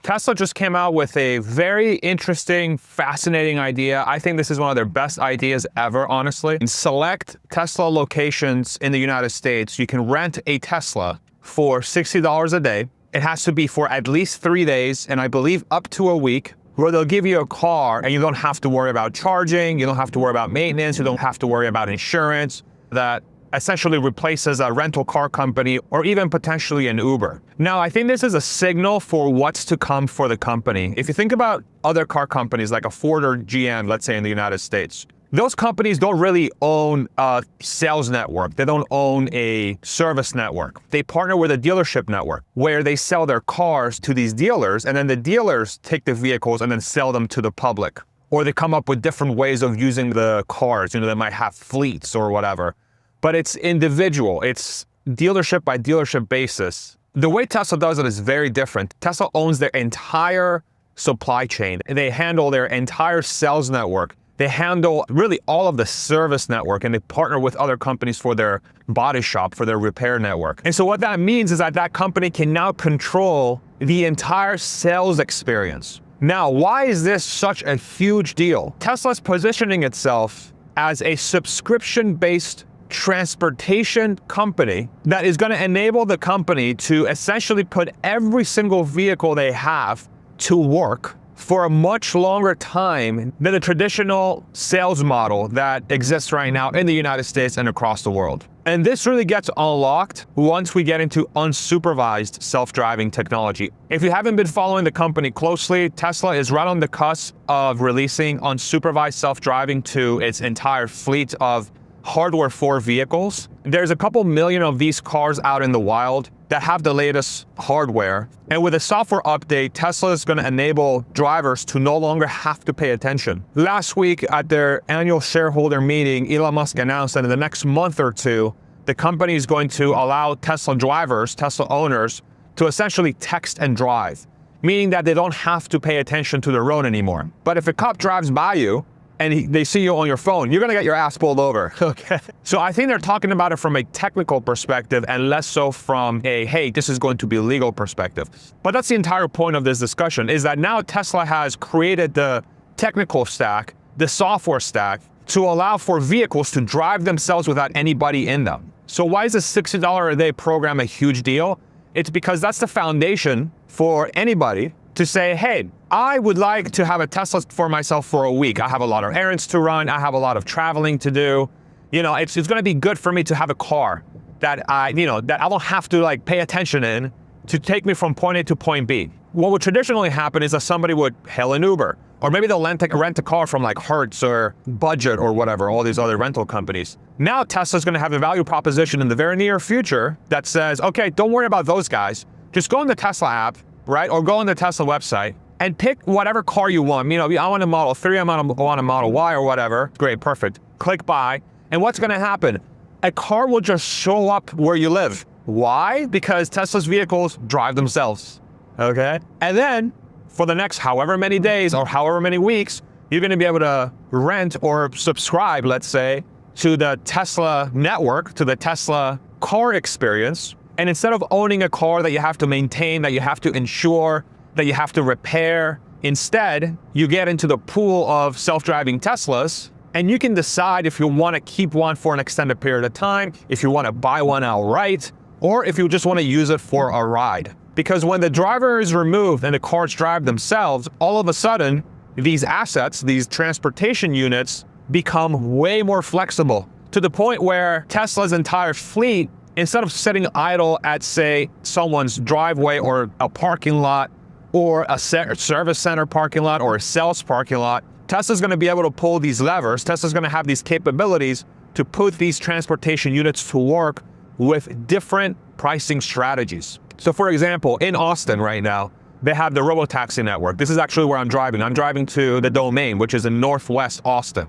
Tesla just came out with a very interesting, fascinating idea. I think this is one of their best ideas ever, honestly. In select Tesla locations in the United States, you can rent a Tesla for $60 a day. It has to be for at least 3 days, and I believe up to a week, where they'll give you a car and you don't have to worry about charging, you don't have to worry about maintenance, you don't have to worry about insurance. That essentially replaces a rental car company or even potentially an Uber. Now, I think this is a signal for what's to come for the company. If you think about other car companies like a Ford or GM, let's say in the United States, those companies don't really own a sales network. They don't own a service network. They partner with a dealership network where they sell their cars to these dealers, and then the dealers take the vehicles and then sell them to the public. Or they come up with different ways of using the cars. They might have fleets or whatever. But it's individual. It's dealership by dealership basis. The way Tesla does it is very different. Tesla owns their entire supply chain. They handle their entire sales network. They handle really all of the service network, and they partner with other companies for their body shop, for their repair network. And so what that means is that that company can now control the entire sales experience. Now, why is this such a huge deal? Tesla's positioning itself as a subscription-based transportation company that is going to enable the company to essentially put every single vehicle they have to work for a much longer time than the traditional sales model that exists right now in the United States and across the world. And this really gets unlocked once we get into unsupervised self-driving technology. If you haven't been following the company closely, Tesla is right on the cusp of releasing unsupervised self-driving to its entire fleet of hardware 4 vehicles. There's a couple million of these cars out in the wild that have the latest hardware. And with a software update, Tesla is going to enable drivers to no longer have to pay attention. Last week at their annual shareholder meeting, Elon Musk announced that in the next month or two, the company is going to allow Tesla drivers, Tesla owners, to essentially text and drive, meaning that they don't have to pay attention to the road anymore. But if a cop drives by you, and they see you on your phone, you're gonna get your ass pulled over, okay? So I think they're talking about it from a technical perspective and less so from a, hey, this is going to be legal perspective. But that's the entire point of this discussion, is that now Tesla has created the technical stack, the software stack, to allow for vehicles to drive themselves without anybody in them. So why is a $60 a day program a huge deal? It's because that's the foundation for anybody to say, hey, I would like to have a Tesla for myself for a week. I have a lot of errands to run. I have a lot of traveling to do. It's going to be good for me to have a car that I don't have to pay attention in to take me from point A to point B. What would traditionally happen is that somebody would hail an Uber, or maybe they'll rent a car from Hertz or Budget or whatever, all these other rental companies. Now Tesla's going to have a value proposition in the very near future that says, okay, don't worry about those guys. Just go in the Tesla app, right? Or go on the Tesla website and pick whatever car you want. I want a Model 3, I want a Model Y or whatever. Great, perfect. Click buy. And what's gonna happen? A car will just show up where you live. Why? Because Tesla's vehicles drive themselves, okay? And then for the next however many days or however many weeks, you're gonna be able to rent or subscribe, let's say, to the Tesla network, to the Tesla car experience. And instead of owning a car that you have to maintain, that you have to insure, that you have to repair, instead, you get into the pool of self-driving Teslas, and you can decide if you want to keep one for an extended period of time, if you want to buy one outright, or if you just want to use it for a ride. Because when the driver is removed and the cars drive themselves, all of a sudden, these assets, these transportation units, become way more flexible, to the point where Tesla's entire fleet, instead of sitting idle at, say, someone's driveway or a parking lot or a service center parking lot or a sales parking lot, Tesla's going to be able to pull these levers. Tesla's going to have these capabilities to put these transportation units to work with different pricing strategies. So for example, in Austin right now, they have the robo taxi network. This is actually where I'm driving. I'm driving to the Domain, which is in Northwest Austin.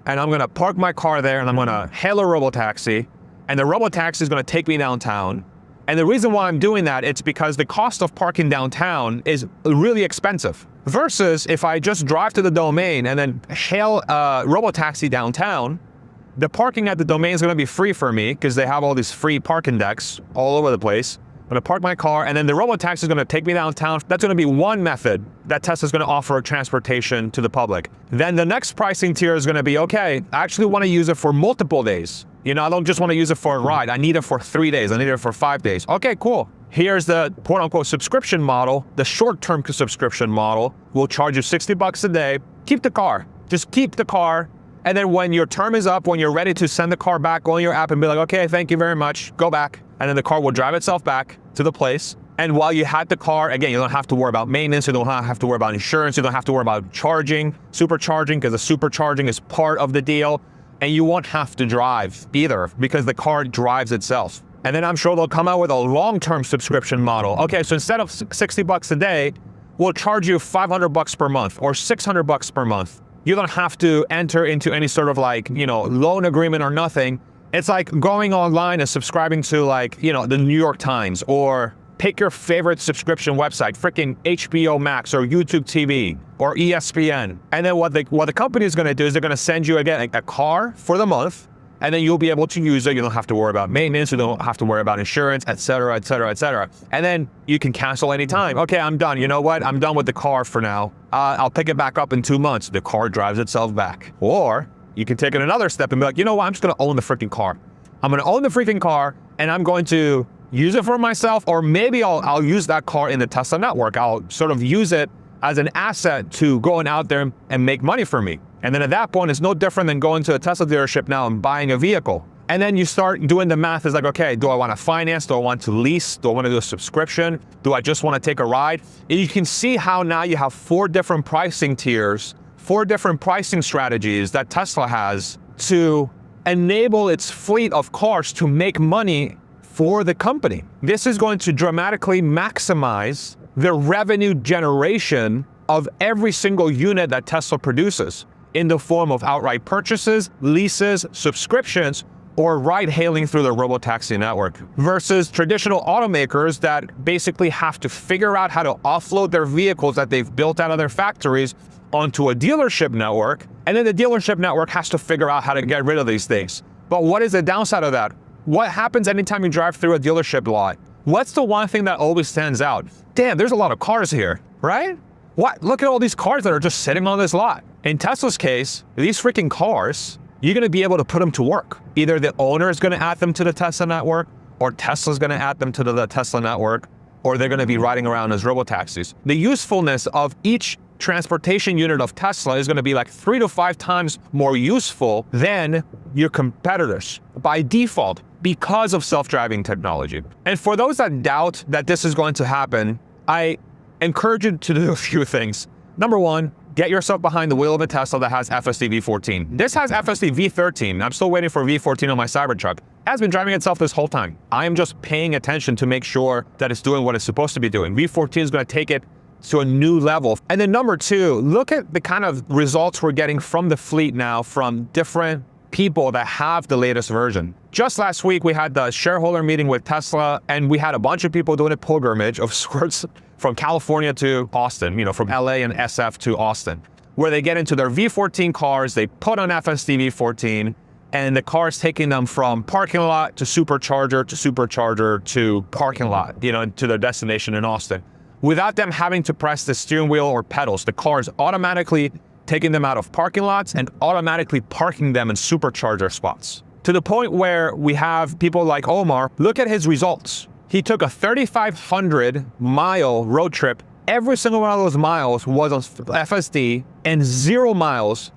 And I'm going to park my car there and I'm going to hail a robo taxi. And the robo-taxi is going to take me downtown. And the reason why I'm doing that, it's because the cost of parking downtown is really expensive. Versus if I just drive to the Domain and then hail a robo-taxi downtown, the parking at the Domain is going to be free for me because they have all these free parking decks all over the place. I'm gonna park my car, and then the robo-taxi is gonna take me downtown. That's gonna be one method that Tesla's gonna offer transportation to the public. Then the next pricing tier is gonna be, okay, I actually wanna use it for multiple days. You know, I don't just wanna use it for a ride. I need it for 3 days. I need it for 5 days. Okay, cool. Here's the quote-unquote subscription model. The short-term subscription model will charge you $60 a day. Keep the car. Just keep the car. And then when your term is up, when you're ready to send the car back, go on your app and be like, okay, thank you very much, go back. And then the car will drive itself back to the place. And while you had the car, again, you don't have to worry about maintenance, you don't have to worry about insurance, you don't have to worry about charging, supercharging, because the supercharging is part of the deal. And you won't have to drive either, because the car drives itself. And then I'm sure they'll come out with a long-term subscription model. Okay, so instead of $60 a day, we'll charge you $500 per month or $600 per month. You don't have to enter into any sort of like, you know, loan agreement or nothing. It's like going online and subscribing to like, you know, the New York Times, or pick your favorite subscription website, freaking HBO Max or YouTube TV or ESPN. And then what the company is gonna do is they're gonna send you again a car for the month, and then you'll be able to use it. You don't have to worry about maintenance, you don't have to worry about insurance, et cetera, et cetera, et cetera. And then you can cancel anytime. Okay, I'm done. You know what? I'm done with the car for now. I'll pick it back up in 2 months. The car drives itself back. Or you can take it another step and be like, you know what? I'm just gonna own the freaking car. I'm gonna own the freaking car, and I'm going to use it for myself, or maybe I'll use that car in the Tesla network. I'll sort of use it as an asset to going out there and make money for me. And then at that point, it's no different than going to a Tesla dealership now and buying a vehicle. And then you start doing the math. It's like, okay, do I want to finance? Do I want to lease? Do I want to do a subscription? Do I just want to take a ride? And you can see how now you have 4 different pricing tiers, 4 different pricing strategies that Tesla has to enable its fleet of cars to make money for the company. This is going to dramatically maximize the revenue generation of every single unit that Tesla produces, in the form of outright purchases, leases, subscriptions, or ride-hailing through the robo-taxi network, versus traditional automakers that basically have to figure out how to offload their vehicles that they've built out of their factories onto a dealership network, and then the dealership network has to figure out how to get rid of these things. But what is the downside of that? What happens anytime you drive through a dealership lot? What's the one thing that always stands out? Damn, there's a lot of cars here, right? What? Look at all these cars that are just sitting on this lot. In Tesla's case, these freaking cars, you're gonna be able to put them to work. Either the owner is gonna add them to the Tesla network, or Tesla's gonna add them to the Tesla network, or they're gonna be riding around as robo-taxis. The usefulness of each transportation unit of Tesla is gonna be like 3 to 5 times more useful than your competitors by default, because of self-driving technology. And for those that doubt that this is going to happen, I encourage you to do a few things. Number one, get yourself behind the wheel of a Tesla that has FSD V14. This has FSD V13. I'm still waiting for V14 on my Cybertruck. It has been driving itself this whole time. I am just paying attention to make sure that it's doing what it's supposed to be doing. V14 is going to take it to a new level. And then number 2, look at the kind of results we're getting from the fleet now from different people that have the latest version. Just last week, we had the shareholder meeting with Tesla, and we had a bunch of people doing a pilgrimage of sorts from California to Austin, you know, from LA and SF to Austin, where they get into their V14 cars, they put on FSD V14, and the car is taking them from parking lot to supercharger to parking lot, you know, to their destination in Austin, without them having to press the steering wheel or pedals. The car is automatically taking them out of parking lots and automatically parking them in supercharger spots. To the point where we have people like Omar, look at his results. He took a 3,500 mile road trip. Every single one of those miles was on FSD, and 0 miles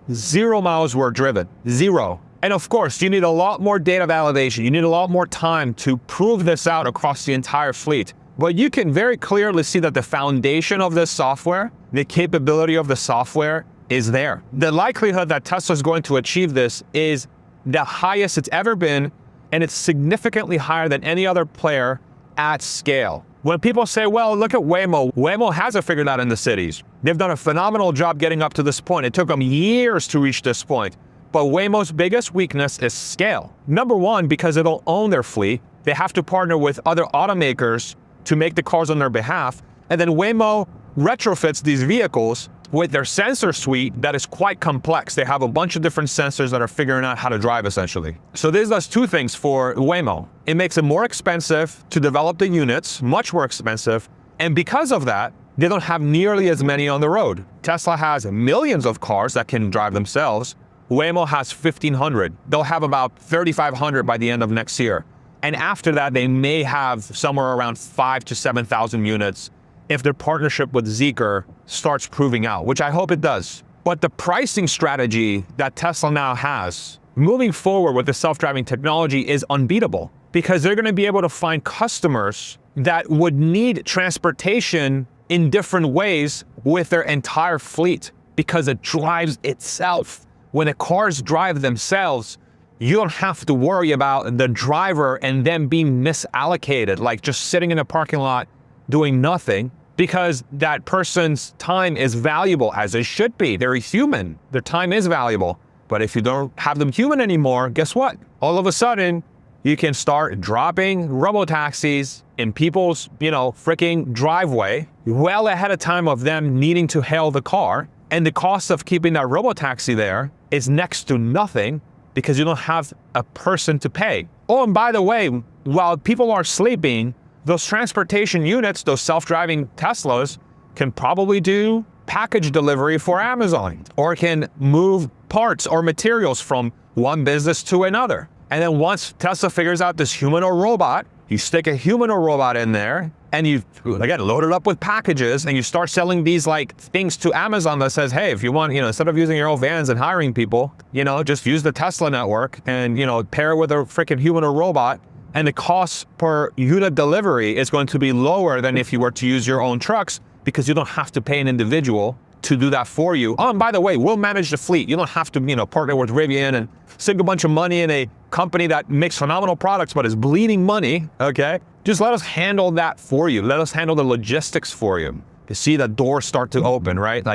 were driven. 0. And of course, you need a lot more data validation. You need a lot more time to prove this out across the entire fleet. But you can very clearly see that the foundation of this software, the capability of the software, is there. The likelihood that Tesla is going to achieve this is the highest it's ever been, and it's significantly higher than any other player at scale. When people say, well, look at Waymo, Waymo hasn't figured out in the cities. They've done a phenomenal job getting up to this point. It took them years to reach this point. But Waymo's biggest weakness is scale. Number one, because they don't own their fleet, they have to partner with other automakers to make the cars on their behalf. And then Waymo retrofits these vehicles with their sensor suite that is quite complex. They have a bunch of different sensors that are figuring out how to drive, essentially. So this does 2 things for Waymo. It makes it more expensive to develop the units, much more expensive. And because of that, they don't have nearly as many on the road. Tesla has millions of cars that can drive themselves. Waymo has 1,500. They'll have about 3,500 by the end of next year. And after that, they may have somewhere around 5,000 to 7,000 units if their partnership with Zeekr starts proving out, which I hope it does. But the pricing strategy that Tesla now has, moving forward with the self-driving technology, is unbeatable, because they're going to be able to find customers that would need transportation in different ways with their entire fleet, because it drives itself. When the cars drive themselves, you don't have to worry about the driver and them being misallocated, like just sitting in a parking lot doing nothing, because that person's time is valuable, as it should be. They're a human. Their time is valuable. But if you don't have them human anymore, guess what? All of a sudden, you can start dropping robo-taxis in people's, freaking driveway well ahead of time of them needing to hail the car. And the cost of keeping that robo-taxi there is next to nothing, because you don't have a person to pay. Oh, and by the way, while people are sleeping, those transportation units, those self-driving Teslas, can probably do package delivery for Amazon, or can move parts or materials from one business to another. And then once Tesla figures out this human or robot, you stick a human or robot in there, and you, again, load it up with packages, and you start selling these things to Amazon that says, hey, if you want, instead of using your own vans and hiring people, just use the Tesla network and, pair it with a freaking human or robot. And the cost per unit delivery is going to be lower than if you were to use your own trucks, because you don't have to pay an individual to do that for you. Oh, and by the way, we'll manage the fleet. You don't have to, partner with Rivian and sink a bunch of money in a company that makes phenomenal products but is bleeding money, okay? Just let us handle that for you. Let us handle the logistics for you. You see the doors start to open, right?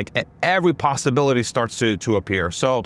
Every possibility starts to appear. So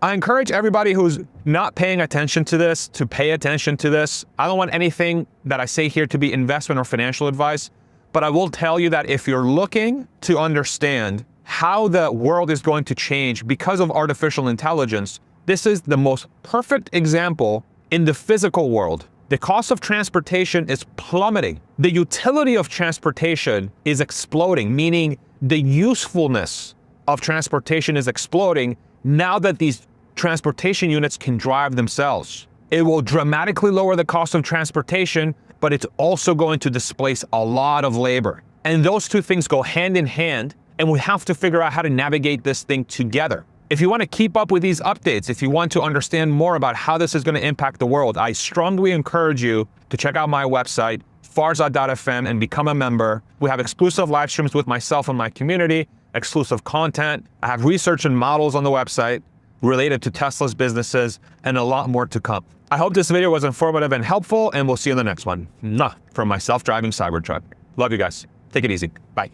I encourage everybody who's not paying attention to this to pay attention to this. I don't want anything that I say here to be investment or financial advice, but I will tell you that if you're looking to understand how the world is going to change because of artificial intelligence, this is the most perfect example in the physical world. The cost of transportation is plummeting. The utility of transportation is exploding, meaning the usefulness of transportation is exploding now that these transportation units can drive themselves. It will dramatically lower the cost of transportation, but it's also going to displace a lot of labor. And those two things go hand in hand, and we have to figure out how to navigate this thing together. If you want to keep up with these updates, if you want to understand more about how this is going to impact the world, I strongly encourage you to check out my website, farzad.fm, and become a member. We have exclusive live streams with myself and my community, exclusive content. I have research and models on the website related to Tesla's businesses, and a lot more to come. I hope this video was informative and helpful, and we'll see you in the next one. From my self-driving Cybertruck. Love you guys. Take it easy. Bye.